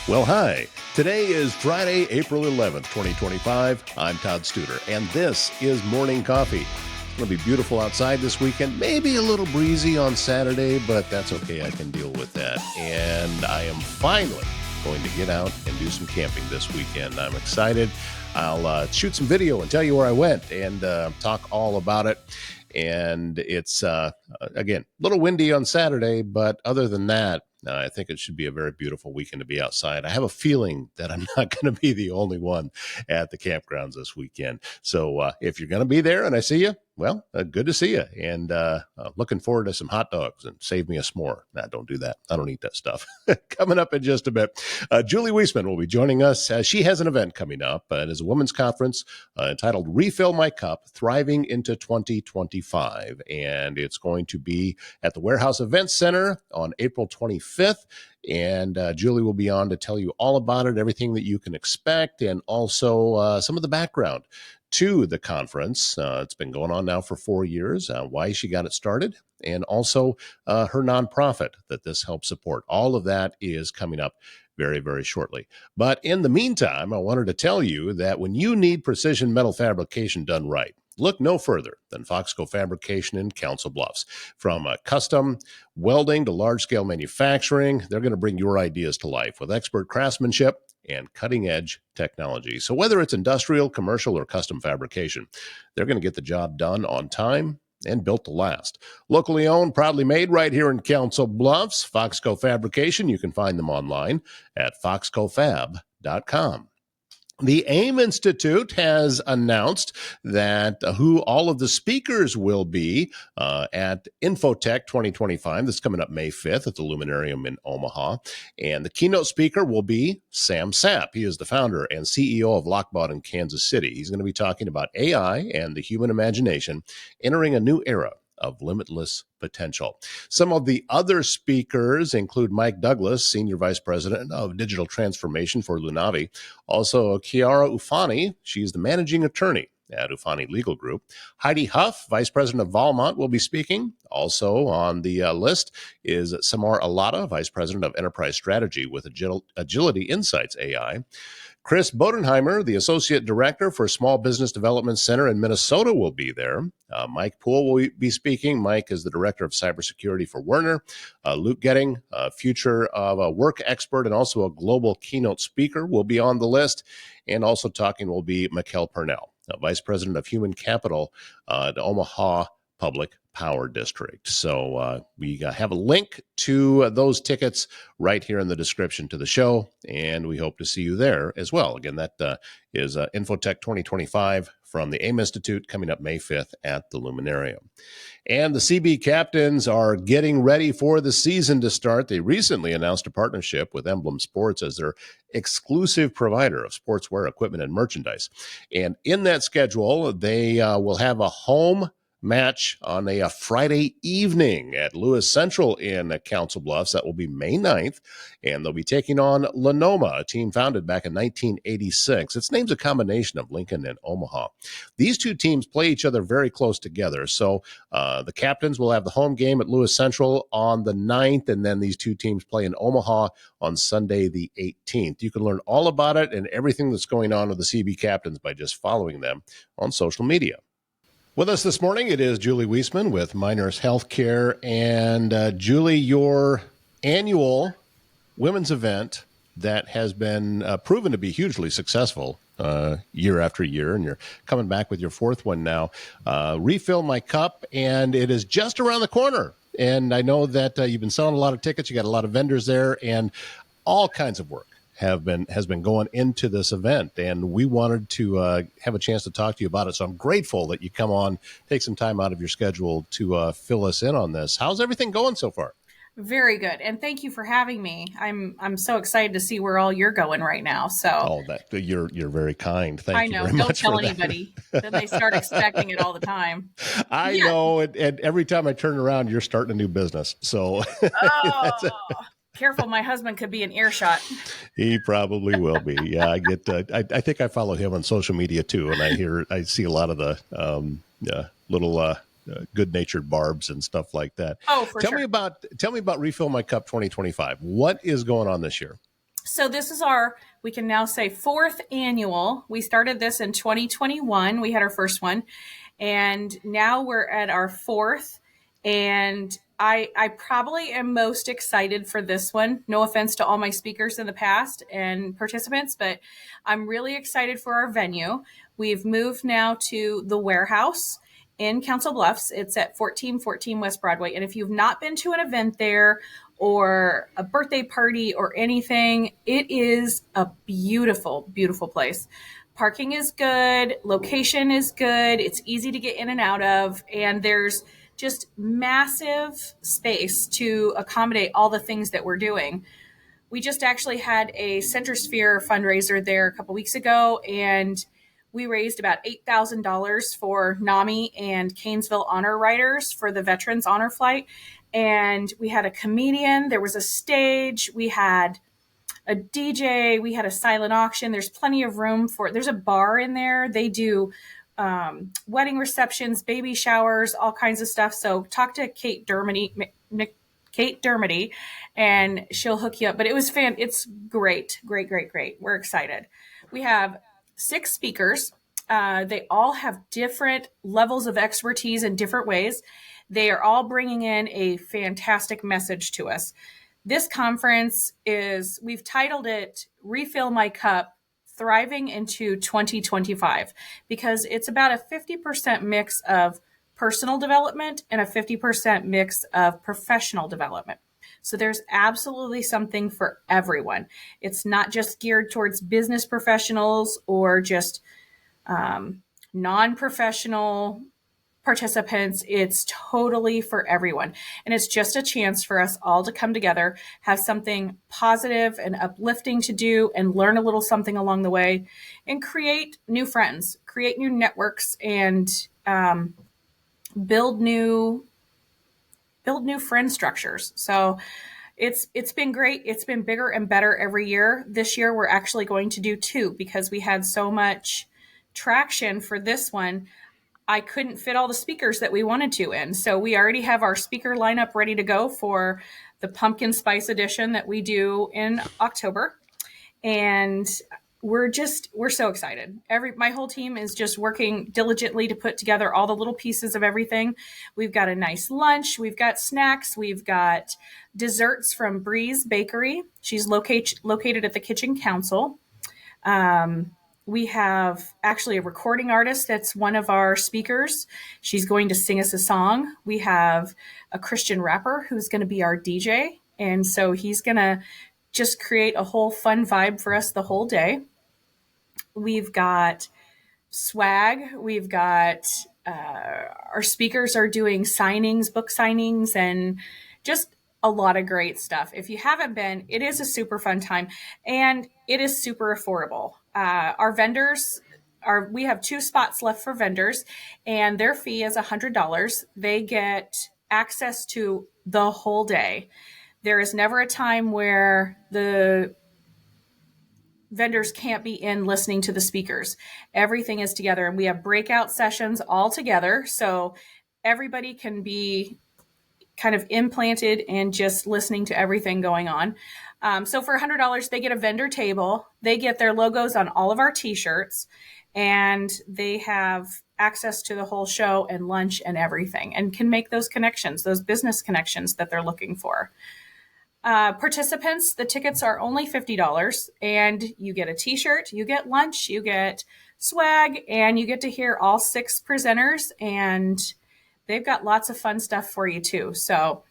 Well, hi. Today is Friday, April 11th, 2025. I'm Todd Studer, and this is Morning Coffee. It's going to be beautiful outside this weekend, maybe a little breezy on Saturday, but that's okay. I can deal with that. And I am finally going to get out and do some camping this weekend. I'm excited. I'll shoot some video and tell you where I went and talk all about it. And it's, again, a little windy on Saturday, but other than that, I think it should be a very beautiful weekend to be outside. I have a feeling that I'm not going to be the only one at the campgrounds this weekend. So if you're going to be there and I see you, well, good to see you. And looking forward to some hot dogs and save me a s'more. Nah, don't do that. I don't eat that stuff. Coming up in just a bit, Julie Wyssman will be joining us. She has an event coming up. It is a women's conference entitled Refill My Cup, Thriving into 2025. And it's going to be at the Warehouse Events Center on April 25th. And Julie will be on to tell you all about it, everything that you can expect, and also some of the background to the conference. It's been going on now for 4 years, why she got it started, and also her nonprofit that this helps support. All of that is coming up very, very shortly. But in the meantime, I wanted to tell you that when you need precision metal fabrication done right, look no further than Foxco Fabrication in Council Bluffs. From custom welding to large-scale manufacturing, they're going to bring your ideas to life with expert craftsmanship and cutting-edge technology. So whether it's industrial, commercial, or custom fabrication, they're going to get the job done on time and built to last. Locally owned, proudly made right here in Council Bluffs. Foxco Fabrication, you can find them online at foxcofab.com. The AIM Institute has announced that who all of the speakers will be at Infotech 2025. This is coming up May 5th at the Luminarium in Omaha. And the keynote speaker will be Sam Sapp. He is the founder and CEO of Lockbot in Kansas City. He's going to be talking about AI and the human imagination entering a new era of limitless potential. Some of the other speakers include Mike Douglas, Senior Vice President of Digital Transformation for Lunavi. Also, Chiara Ufani, she's the Managing Attorney at Ufani Legal Group. Heidi Huff, Vice President of Valmont, will be speaking. Also on the list is Samar Alata, Vice President of Enterprise Strategy with Agility Insights AI. Chris Bodenheimer, the Associate Director for Small Business Development Center in Minnesota, will be there. Mike Poole will be speaking. Mike is the Director of Cybersecurity for Werner. Luke Getting, future of a work expert and also a global keynote speaker, will be on the list. And also talking will be Mikkel Purnell, Vice President of Human Capital at Omaha Public Power District. So we have a link to those tickets right here in the description to the show, and we hope to see you there as well. Again, that is Infotech 2025 from the AIM Institute coming up May 5th at the Luminarium. And the CB Captains are getting ready for the season to start. They recently announced a partnership with Emblem Sports as their exclusive provider of sportswear equipment and merchandise. And in that schedule, they will have a home match on a Friday evening at Lewis Central in Council Bluffs. That will be May 9th, and they'll be taking on Lenoma, a team founded back in 1986. Its name's a combination of Lincoln and Omaha. These two teams play each other very close together, so the Captains will have the home game at Lewis Central on the 9th, and then these two teams play in Omaha on Sunday the 18th. You can learn all about it and everything that's going on with the CB Captains by just following them on social media. With us this morning, it is Julie Wyssman with Miners Healthcare. And Julie, your annual women's event that has been proven to be hugely successful year after year, and you're coming back with your fourth one now, Refill My Cup, and it is just around the corner. And I know that you've been selling a lot of tickets. You got a lot of vendors there, and all kinds of work has been going into this event, and we wanted to have a chance to talk to you about it. So I'm grateful that you come on, take some time out of your schedule to fill us in on this. How's everything going so far? Very good, and thank you for having me. I'm so excited to see where all you're going right now. So that you're very kind. Thank you very much. Don't tell anybody. Then they start expecting it all the time. I know, and every time I turn around, you're starting a new business. So careful, my husband could be in earshot. He probably will be. Yeah, I get. I think I follow him on social media too, and I see a lot of the little good-natured barbs and stuff like that. Oh, for sure. Tell me about Refill My Cup 2025. What is going on this year? So this is our, we can now say, fourth annual. We started this in 2021. We had our first one, and now we're at our fourth. And I probably am most excited for this one. No offense to all my speakers in the past and participants, but I'm really excited for our venue. We've moved now to the warehouse in Council Bluffs. It's at 1414 West Broadway. And if you've not been to an event there or a birthday party or anything, it is a beautiful, beautiful place. Parking is good, location is good, it's easy to get in and out of, and there's just massive space to accommodate all the things that we're doing. We just actually had a Centrosphere fundraiser there a couple weeks ago, and we raised about $8,000 for NAMI and Canesville Honor Riders for the Veterans Honor Flight. And we had a comedian, there was a stage, we had a DJ, we had a silent auction. There's plenty of room for, there's a bar in there. They do wedding receptions, baby showers, all kinds of stuff. So talk to Kate Dermody, and she'll hook you up. But it was it's great, great, great, great. We're excited. We have 6 speakers. They all have different levels of expertise in different ways. They are all bringing in a fantastic message to us. This conference is, we've titled it Refill My Cup, Thriving into 2025, because it's about a 50% mix of personal development and a 50% mix of professional development. So there's absolutely something for everyone. It's not just geared towards business professionals or just non-professional participants. It's totally for everyone. And it's just a chance for us all to come together, have something positive and uplifting to do, and learn a little something along the way, and create new friends, create new networks, and build new friend structures. So it's been great. It's been bigger and better every year. This year we're actually going to do 2 because we had so much traction for this one. I couldn't fit all the speakers that we wanted to in. So we already have our speaker lineup ready to go for the pumpkin spice edition that we do in October. And we're so excited. My whole team is just working diligently to put together all the little pieces of everything. We've got a nice lunch. We've got snacks. We've got desserts from Breeze Bakery. She's located at the Kitchen Council. We have actually a recording artist that's one of our speakers. She's going to sing us a song. We have a Christian rapper who's going to be our DJ. And so he's going to just create a whole fun vibe for us the whole day. We've got swag. We've got our speakers are doing signings, book signings, and just a lot of great stuff. If you haven't been, it is a super fun time, and it is super affordable. Our vendors we have 2 spots left for vendors, and their fee is $100. They get access to the whole day. There is never a time where the vendors can't be in listening to the speakers. Everything is together, and we have breakout sessions all together, so everybody can be kind of implanted and just listening to everything going on. So for $100, they get a vendor table. They get their logos on all of our t-shirts, and they have access to the whole show and lunch and everything, and can make those connections, those business connections that they're looking for. Participants, the tickets are only $50, and you get a t-shirt, you get lunch, you get swag, and you get to hear all 6 presenters, and they've got lots of fun stuff for you too. So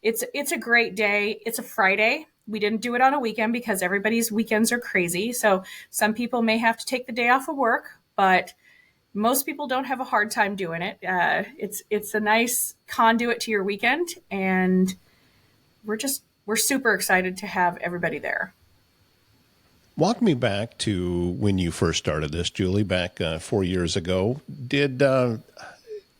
it's a great day. It's a Friday. We didn't do it on a weekend because everybody's weekends are crazy. So some people may have to take the day off of work, but most people don't have a hard time doing it. It's a nice conduit to your weekend, and we're super excited to have everybody there. Walk me back to when you first started this, Julie, back 4 years ago.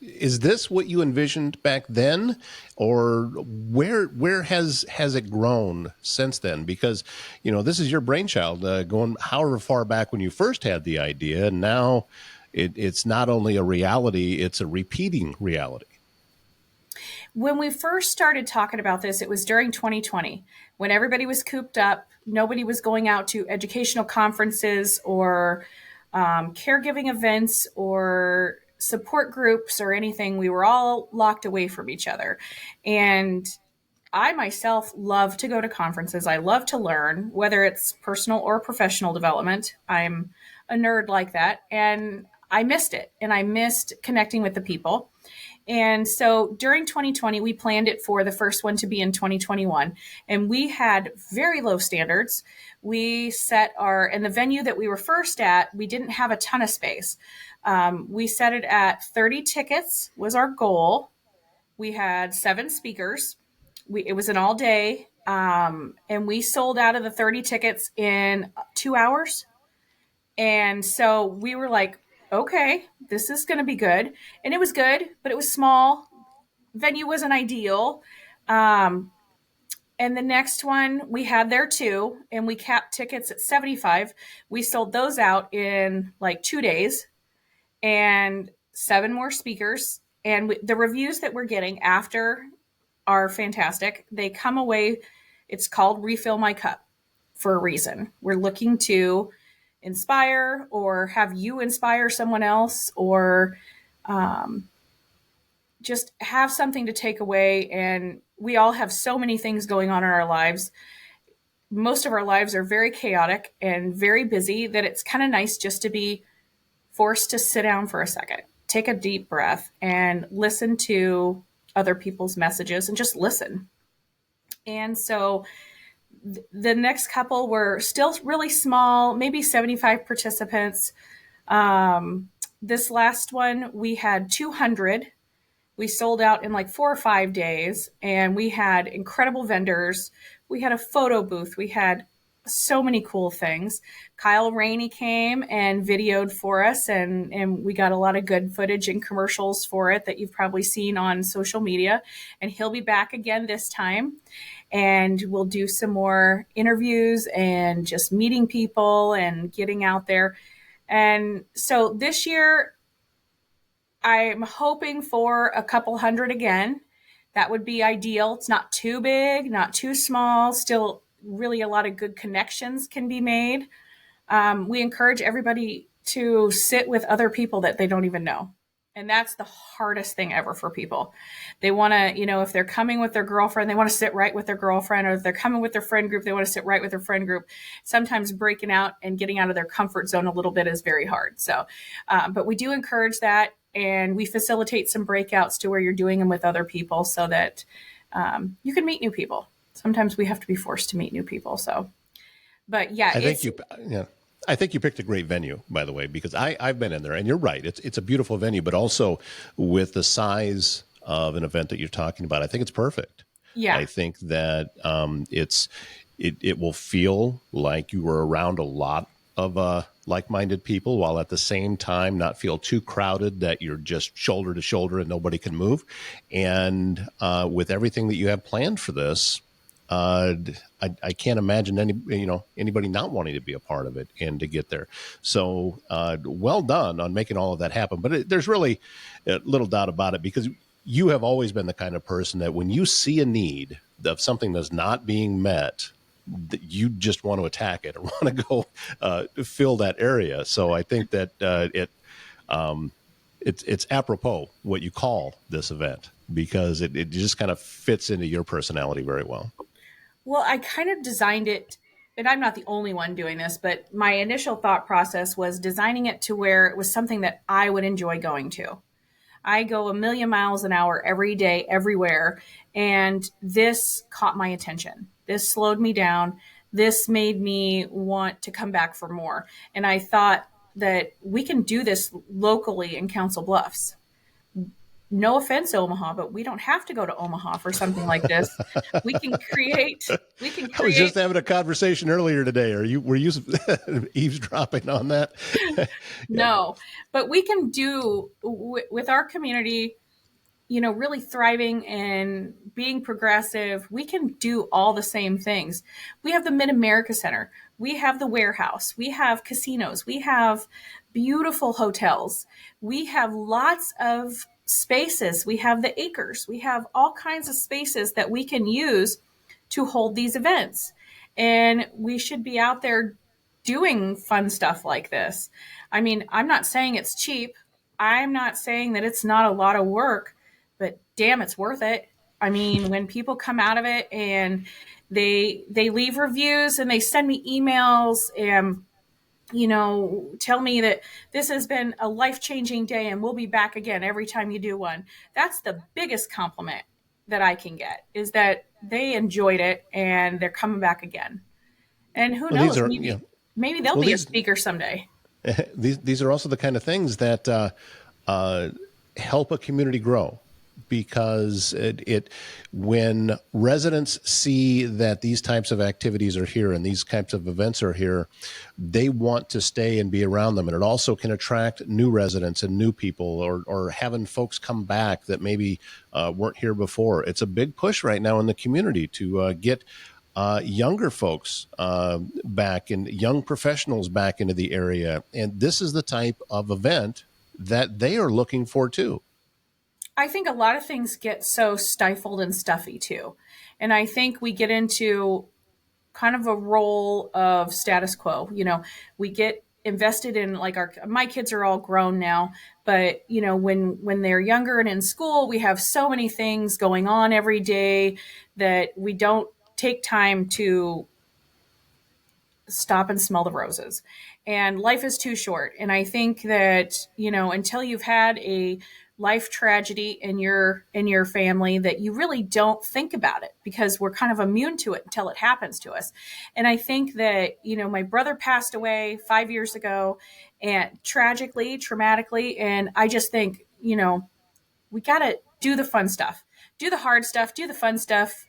Is this what you envisioned back then, or where has it grown since then? Because, this is your brainchild, going however far back when you first had the idea, and now it's not only a reality, it's a repeating reality. When we first started talking about this, it was during 2020 when everybody was cooped up. Nobody was going out to educational conferences or caregiving events or support groups or anything. We were all locked away from each other. And I myself love to go to conferences. I love to learn, whether it's personal or professional development. I'm a nerd like that. And I missed it. And I missed connecting with the people. And so during 2020, we planned it for the first one to be in 2021. And we had very low standards. We set and the venue that we were first at, we didn't have a ton of space. We set it at 30 tickets was our goal. We had 7 speakers. It was an all day. And we sold out of the 30 tickets in 2 hours. And so we were like, okay, this is going to be good. And it was good, but it was small. Venue wasn't ideal. And the next one we had there too, and we capped tickets at 75. We sold those out in like 2 days and 7 more speakers. And the reviews that we're getting after are fantastic. They come away, it's called Refill My Cup for a reason. We're looking to inspire or have you inspire someone else or just have something to take away. And we all have so many things going on in our lives. Most of our lives are very chaotic and very busy that it's kind of nice just to be forced to sit down for a second, take a deep breath and listen to other people's messages and just listen. And so the next couple were still really small, maybe 75 participants. This last one, we had 200. We sold out in like 4 or 5 days, and we had incredible vendors. We had a photo booth. We had so many cool things. Kyle Rainey came and videoed for us, and we got a lot of good footage and commercials for it that you've probably seen on social media. And he'll be back again this time. And we'll do some more interviews and just meeting people and getting out there. And so this year, I'm hoping for a couple hundred again. That would be ideal. It's not too big, not too small. Still, really a lot of good connections can be made. We encourage everybody to sit with other people that they don't even know. And that's the hardest thing ever for people. They want to, if they're coming with their girlfriend, they want to sit right with their girlfriend, or if they're coming with their friend group, they want to sit right with their friend group. Sometimes breaking out and getting out of their comfort zone a little bit is very hard. So, but we do encourage that. And we facilitate some breakouts to where you're doing them with other people so that you can meet new people. Sometimes we have to be forced to meet new people. So, but yeah, I think you picked a great venue, by the way, because I've been in there, and you're right. It's a beautiful venue, but also with the size of an event that you're talking about, I think it's perfect. Yeah, I think that it will feel like you were around a lot of like-minded people, while at the same time not feel too crowded that you're just shoulder to shoulder and nobody can move. And with everything that you have planned for this, I can't imagine anybody not wanting to be a part of it and to get there. So well done on making all of that happen. But there's really little doubt about it, because you have always been the kind of person that when you see a need of something that's not being met, you just want to attack it or want to go fill that area. So I think that it's apropos what you call this event, because it just kind of fits into your personality very well. Well, I kind of designed it, and I'm not the only one doing this, but my initial thought process was designing it to where it was something that I would enjoy going to. I go a million miles an hour every day, everywhere. And this caught my attention. This slowed me down. This made me want to come back for more. And I thought that we can do this locally in Council Bluffs. No offense, Omaha, but we don't have to go to Omaha for something like this. We can create. I was just having a conversation earlier today. Were you eavesdropping on that? No, but we can do with our community, really thriving and being progressive. We can do all the same things. We have the Mid-America Center. We have the warehouse. We have casinos. We have beautiful hotels. We have lots of spaces, we have the acres, we have all kinds of spaces that we can use to hold these events. And we should be out there doing fun stuff like this. I mean, I'm not saying it's cheap. I'm not saying that it's not a lot of work, but damn, it's worth it. I mean, when people come out of it and they leave reviews and they send me emails and tell me that this has been a life-changing day and we'll be back again every time you do one. That's the biggest compliment that I can get, is that they enjoyed it and they're coming back again. And who Well, these knows, are maybe they'll well be a these speaker someday. these are also the kind of things that uh, help a community grow, because it when residents see that these types of activities are here and these types of events are here, they want to stay and be around them. And it also can attract new residents and new people, or having folks come back that maybe weren't here before. It's a big push right now in the community to get younger folks back, and young professionals back into the area. And this is the type of event that they are looking for too. I think a lot of things get so stifled and stuffy too. And I think we get into kind of a role of status quo. We get invested in, like, my kids are all grown now, but when they're younger and in school, we have so many things going on every day that we don't take time to stop and smell the roses. And life is too short. And I think that, until you've had a life tragedy in your family, that you really don't think about it, because we're kind of immune to it until it happens to us. And I think that, my brother passed away 5 years ago, and tragically, traumatically. And I just think, we got to do the fun stuff, do the hard stuff, do the fun stuff.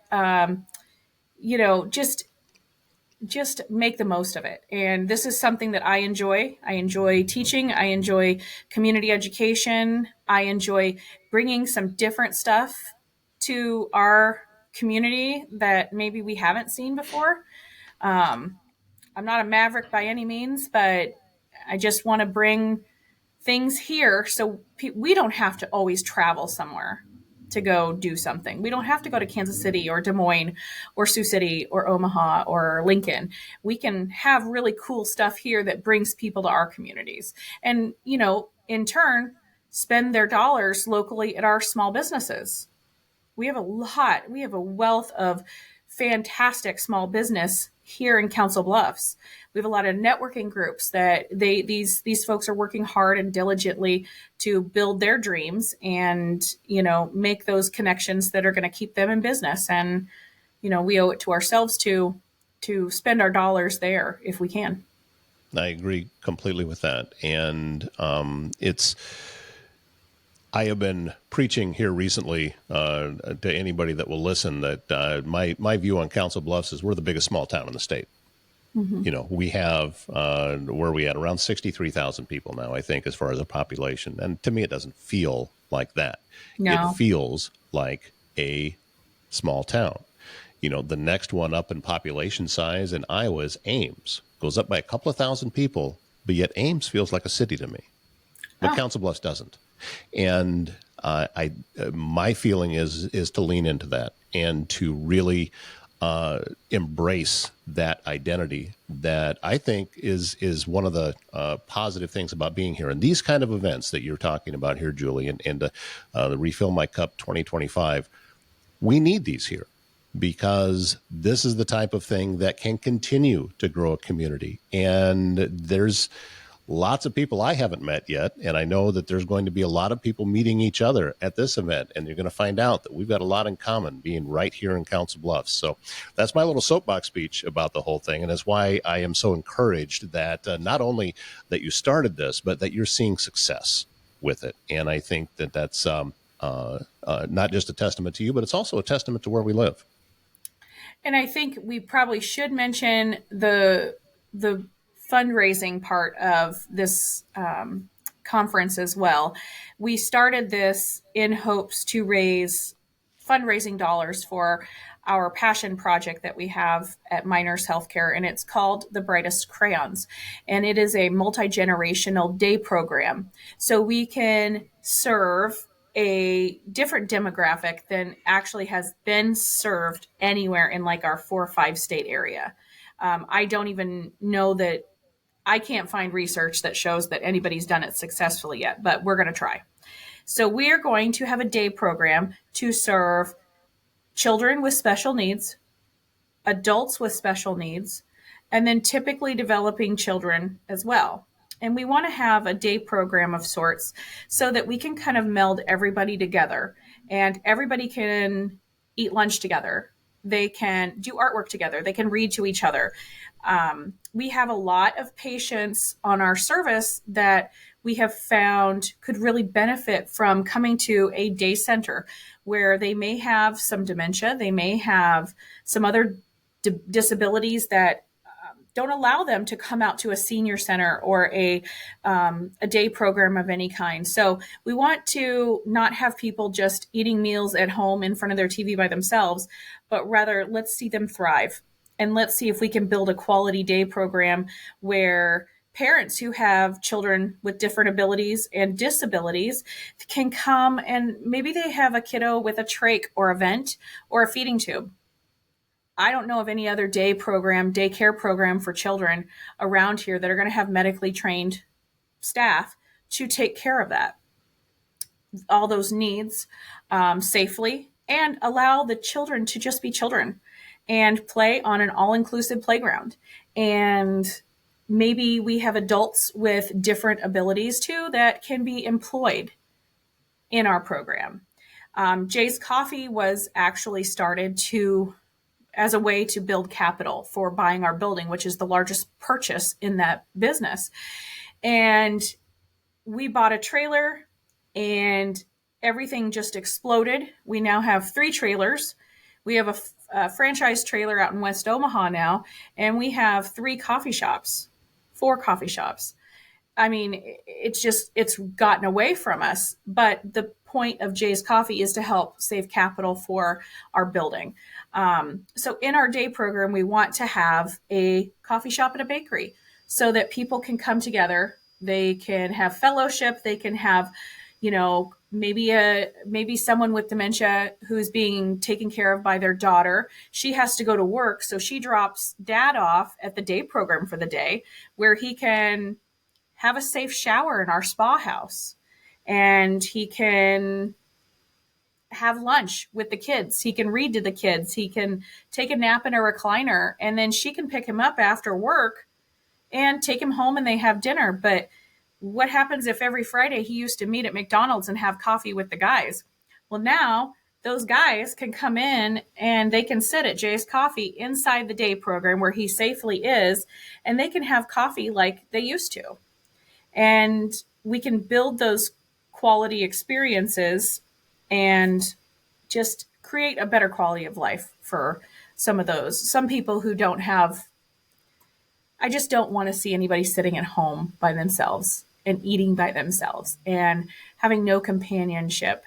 Just make the most of it. And this is something that I enjoy. I enjoy teaching. I enjoy community education. I enjoy bringing some different stuff to our community that maybe we haven't seen before. I'm not a maverick by any means, but I just want to bring things here so we don't have to always travel somewhere to go do something. We don't have to go to Kansas City or Des Moines or Sioux City or Omaha or Lincoln. We can have really cool stuff here that brings people to our communities. And, in turn, spend their dollars locally at our small businesses. We have a wealth of fantastic small business here in Council Bluffs. We have a lot of networking groups that these folks are working hard and diligently to build their dreams and, make those connections that are going to keep them in business. And, we owe it to ourselves to spend our dollars there if we can. I agree completely with that. And I have been preaching here recently to anybody that will listen that my view on Council Bluffs is we're the biggest small town in the state. Mm-hmm. We have, where are we at? Around 63,000 people now, I think, as far as a population. And to me, it doesn't feel like that. No. It feels like a small town. The next one up in population size in Iowa is Ames. Goes up by a couple of thousand people, but yet Ames feels like a city to me. But Council Bluffs doesn't. And my feeling is to lean into that and to really embrace that identity that I think is one of the positive things about being here. And these kind of events that you're talking about here, Julie, and the Refill My Cup 2025, we need these here, because this is the type of thing that can continue to grow a community. And there's lots of people I haven't met yet, and I know that there's going to be a lot of people meeting each other at this event, and you're going to find out that we've got a lot in common being right here in Council Bluffs. So that's my little soapbox speech about the whole thing, and that's why I am so encouraged that not only that you started this, but that you're seeing success with it. And I think that that's not just a testament to you, but it's also a testament to where we live. And I think we probably should mention the fundraising part of this conference as well. We started this in hopes to raise fundraising dollars for our passion project that we have at Miners Healthcare, and it's called The Brightest Crayons. And it is a multi-generational day program. So we can serve a different demographic than actually has been served anywhere in like our 4 or 5 state area. I don't even know that. I can't find research that shows that anybody's done it successfully yet, but we're going to try. So we are going to have a day program to serve children with special needs, adults with special needs, and then typically developing children as well. And we want to have a day program of sorts so that we can kind of meld everybody together and everybody can eat lunch together. They can do artwork together. They can read to each other. We have a lot of patients on our service that we have found could really benefit from coming to a day center where they may have some dementia, they may have some other disabilities that don't allow them to come out to a senior center or a day program of any kind. So we want to not have people just eating meals at home in front of their TV by themselves, but rather let's see them thrive. And let's see if we can build a quality day program where parents who have children with different abilities and disabilities can come, and maybe they have a kiddo with a trach or a vent or a feeding tube. I don't know of any other daycare program for children around here that are going to have medically trained staff to take care of that, all those needs safely, and allow the children to just be children and play on an all-inclusive playground. And maybe we have adults with different abilities too that can be employed in our program. Jay's Coffee was actually started as a way to build capital for buying our building, which is the largest purchase in that business. And we bought a trailer and everything just exploded. We now have 3 trailers. We have a franchise trailer out in West Omaha now, and we have 4 coffee shops. I mean, it's gotten away from us. But the point of Jay's Coffee is to help save capital for our building. So in our day program, we want to have a coffee shop and a bakery so that people can come together. They can have fellowship. They can have, maybe someone with dementia who's being taken care of by their daughter. She has to go to work, so she drops dad off at the day program for the day, where he can have a safe shower in our spa house, and he can have lunch with the kids. He can read to the kids. He can take a nap in a recliner, and then she can pick him up after work and take him home and they have dinner. But what happens if every Friday he used to meet at McDonald's and have coffee with the guys? Well, now those guys can come in and they can sit at Jay's Coffee inside the day program where he safely is, and they can have coffee like they used to. And we can build those quality experiences and just create a better quality of life for some people who don't have. I just don't want to see anybody sitting at home by themselves and eating by themselves and having no companionship.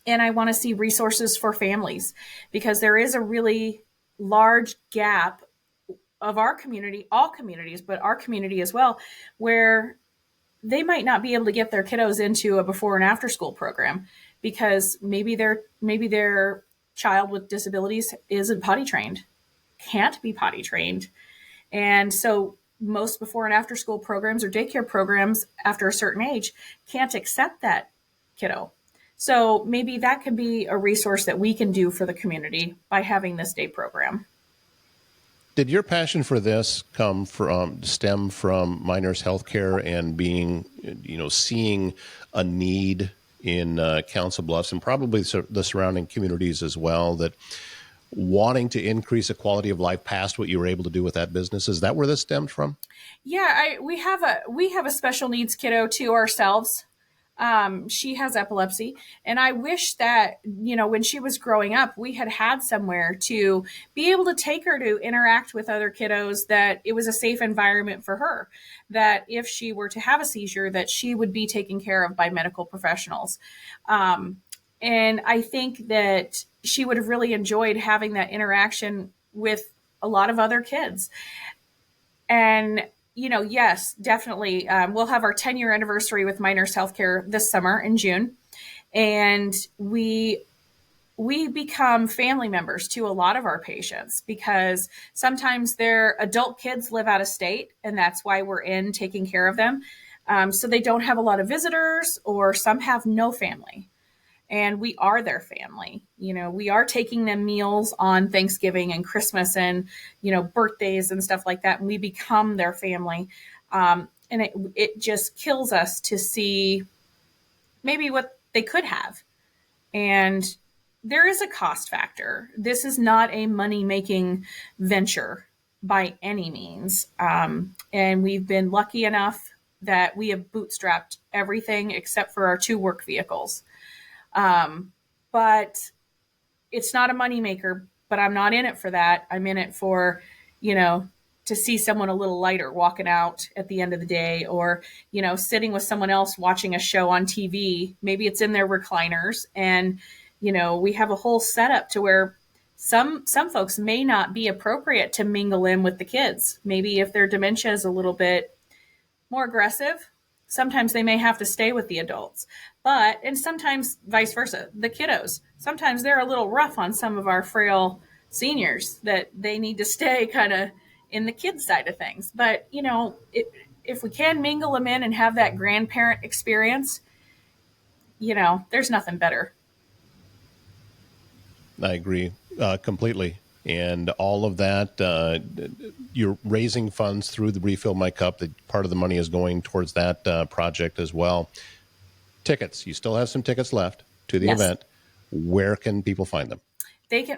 And I want to see resources for families, because there is a really large gap of our community, all communities, but our community as well, where they might not be able to get their kiddos into a before and after school program because maybe their child with disabilities isn't potty trained, can't be potty trained. And so most before and after school programs or daycare programs after a certain age can't accept that kiddo. So maybe that could be a resource that we can do for the community by having this day program. Did your passion for this stem from Miners Healthcare and being, seeing a need in Council Bluffs and probably the surrounding communities as well, that wanting to increase the quality of life past what you were able to do with that business? Is that where this stemmed from? Yeah, we have a special needs kiddo to ourselves. She has epilepsy, and I wish that, when she was growing up, we had somewhere to be able to take her to interact with other kiddos, that it was a safe environment for her, that if she were to have a seizure, that she would be taken care of by medical professionals. And I think that she would have really enjoyed having that interaction with a lot of other kids. And yes, definitely. We'll have our 10-year anniversary with Miners Healthcare this summer in June. And we become family members to a lot of our patients because sometimes their adult kids live out of state, and that's why we're in taking care of them. So they don't have a lot of visitors, or some have no family. And we are their family. We are taking them meals on Thanksgiving and Christmas and, birthdays and stuff like that. And we become their family. And it just kills us to see maybe what they could have. And there is a cost factor. This is not a money making venture by any means. And we've been lucky enough that we have bootstrapped everything except for our 2 work vehicles. But it's not a moneymaker, but I'm not in it for that. I'm in it for, to see someone a little lighter walking out at the end of the day, or, sitting with someone else watching a show on TV. Maybe it's in their recliners, and, we have a whole setup to where some folks may not be appropriate to mingle in with the kids. Maybe if their dementia is a little bit more aggressive, sometimes they may have to stay with the adults. And sometimes vice versa, the kiddos, sometimes they're a little rough on some of our frail seniors that they need to stay kind of in the kids side of things. But, if we can mingle them in and have that grandparent experience, there's nothing better. I agree completely. And all of that, you're raising funds through the Refill My Cup. That part of the money is going towards that project as well. Tickets, you still have some tickets left to the event. Where can people find them?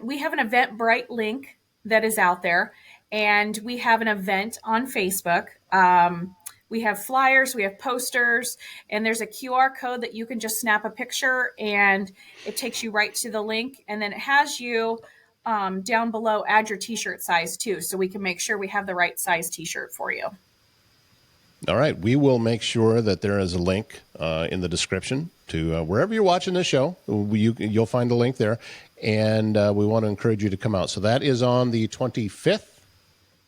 We have an Eventbrite link that is out there, and we have an event on Facebook. We have flyers, we have posters, and there's a QR code that you can just snap a picture and it takes you right to the link. And then it has you down below add your t-shirt size too, so we can make sure we have the right size t-shirt for you. All right. We will make sure that there is a link in the description to wherever you're watching this show. You'll find a link there. And we want to encourage you to come out. So that is on the 25th,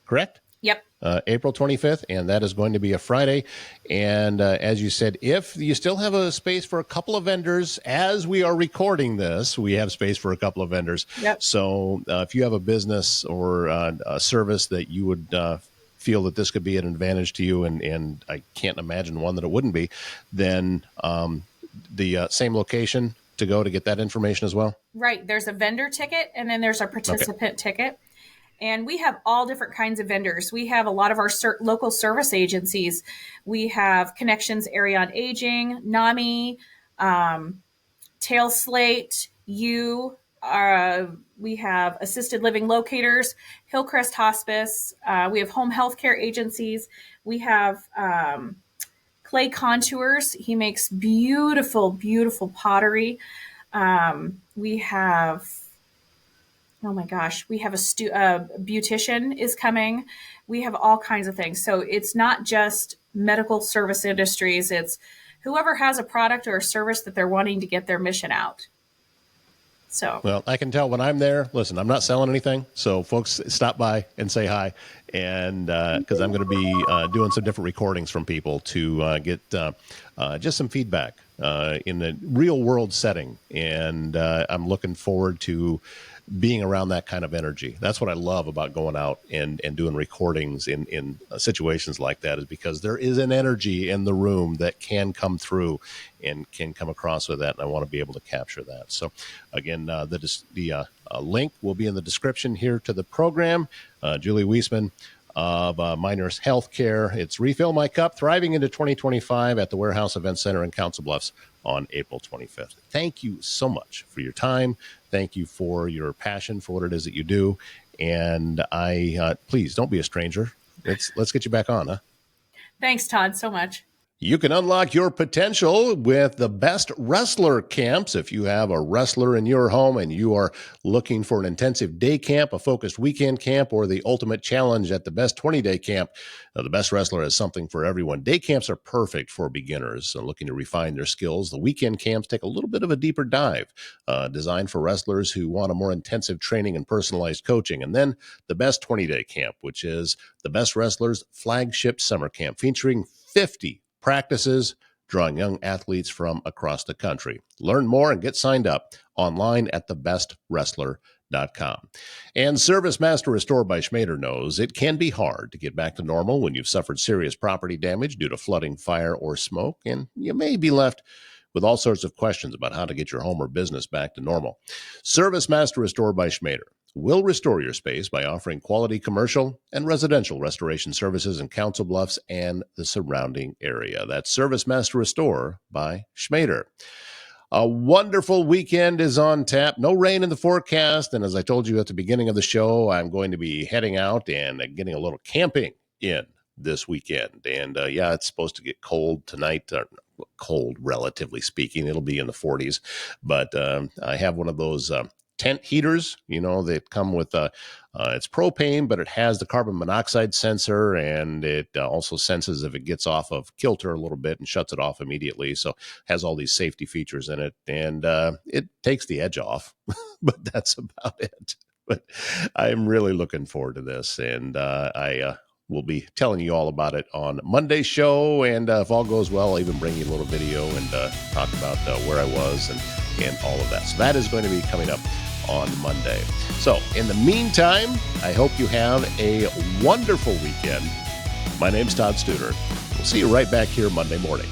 correct? Yep. April 25th, and that is going to be a Friday. And as you said, if you still have a space for a couple of vendors, as we are recording this, we have space for a couple of vendors. Yep. So if you have a business or a service that you would feel that this could be an advantage to you, and I can't imagine one that it wouldn't be, then the same location to go to get that information as well? Right. There's a vendor ticket, and then there's a participant ticket. And we have all different kinds of vendors. We have a lot of our local service agencies. We have Connections Area on Aging, NAMI, Tail Slate, we have Assisted Living Locators, Hillcrest Hospice. We have home health care agencies. We have Clay Contours. He makes beautiful, beautiful pottery. We have... Oh my gosh, we have a beautician is coming. We have all kinds of things. So it's not just medical service industries. It's whoever has a product or a service that they're wanting to get their mission out. So, well, I can tell when I'm there. Listen, I'm not selling anything. So folks, stop by and say hi. And because I'm going to be doing some different recordings from people to get just some feedback in the real world setting. And I'm looking forward to being around that kind of energy. That's what I love about going out and doing recordings in situations like that, is because there is an energy in the room that can come through and can come across with that. And I want to be able to capture that. So again, the link will be in the description here to the program. Julie Wyssman of Miners Healthcare. It's Refill My Cup, Thriving into 2025 at the Warehouse Event Center in Council Bluffs on April 25th. Thank you so much for your time. Thank you for your passion for what it is that you do. And please don't be a stranger. Let's get you back on, huh? Thanks, Todd, so much. You can unlock your potential with the Best Wrestler Camps. If you have a wrestler in your home and you are looking for an intensive day camp, a focused weekend camp, or the ultimate challenge at the Best 20-day camp, the Best Wrestler has something for everyone. Day camps are perfect for beginners looking to refine their skills. The weekend camps take a little bit of a deeper dive, designed for wrestlers who want a more intensive training and personalized coaching. And then the Best 20-day camp, which is the Best Wrestlers flagship summer camp, featuring 50 practices, drawing young athletes from across the country. Learn more and get signed up online at thebestwrestler.com. And Service Master Restore by Schmader knows it can be hard to get back to normal when you've suffered serious property damage due to flooding, fire, or smoke, and you may be left with all sorts of questions about how to get your home or business back to normal. Service Master Restore by Schmader will restore your space by offering quality commercial and residential restoration services in Council Bluffs and the surrounding area. That's Service Master Restore by Schmader. A wonderful weekend is on tap. No rain in the forecast. And as I told you at the beginning of the show, I'm going to be heading out and getting a little camping in this weekend. And it's supposed to get cold tonight. Cold, relatively speaking. It'll be in the 40s. But I have one of those tent heaters, that come with it's propane, but it has the carbon monoxide sensor, and it also senses if it gets off of kilter a little bit and shuts it off immediately. So it has all these safety features in it, and it takes the edge off, but that's about it. But I'm really looking forward to this, and I will be telling you all about it on Monday's show, and if all goes well, I'll even bring you a little video and talk about where I was and all of that. So that is going to be coming up on Monday. So in the meantime, I hope you have a wonderful weekend. My name's Todd Studer. We'll see you right back here Monday morning.